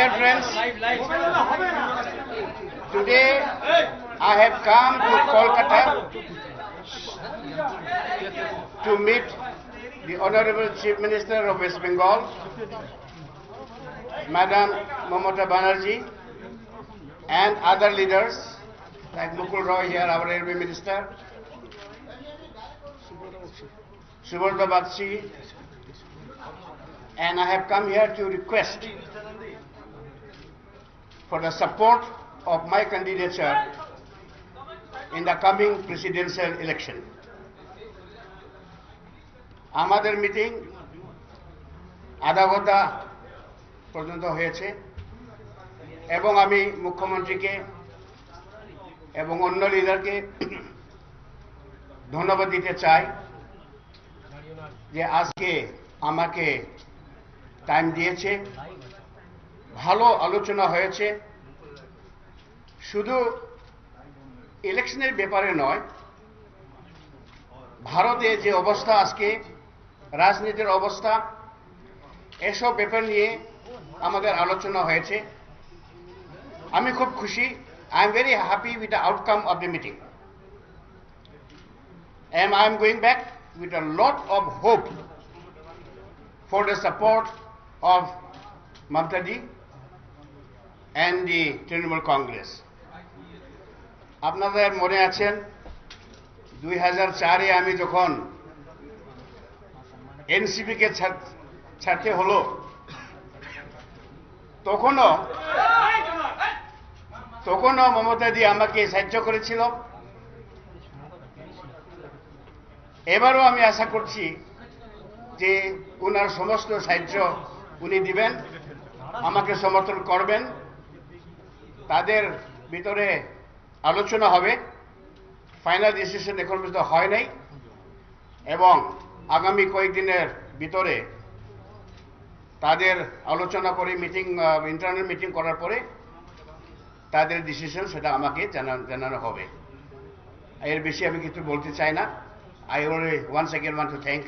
Dear friends, today I have come to Kolkata to meet the Honorable Chief Minister of West Bengal, Madam Mamata Banerjee, and other leaders like Mukul Roy here, our Railway Minister, Subrata Bagchi, and I have come here to request for the support of my candidature in the coming presidential election. আমাদের meeting আধা ঘন্টা পর্যন্ত হয়েছে এবং আমি মুখ্যমন্ত্রীকে এবং অন্য লিডারকে ধন্যবাদ দিতে চাই যে আজকে আমাকে টাইম দিয়েছে, ভালো আলোচনা হয়েছে। শুধু ইলেকশনের ব্যাপারে নয়, ভারতে যে অবস্থা আজকে রাজনীতির অবস্থা, এসব ব্যাপার নিয়ে আমাদের আলোচনা হয়েছে। আমি খুব খুশি। I am very happy with the outcome of the meeting, and I am going back with a lot of hope for the support of Mamata ji and the Trinamool Congress. আপনাদের মনে আছেন 2004-এ আমি যখন এনসিপি-কে ছাড়তে হলো, তখনও মমতা দি আমাকে সাহায্য করেছিল। এবারও আমি আশা করছি যে ওনার সমস্ত সাহায্য উনি দিবেন, আমাকে সমর্থন করবেন। তাদের ভিতরে আলোচনা হবে, ফাইনাল ডিসিশন এখন পর্যন্ত হয় নাই, এবং আগামী কয়েকদিনের ভিতরে তাদের আলোচনা করে ইন্টারনাল মিটিং করার পরে তাদের ডিসিশন সেটা আমাকে জানানো হবে। এর বেশি আমি কিছু বলতে চাই না। I only once again want to thank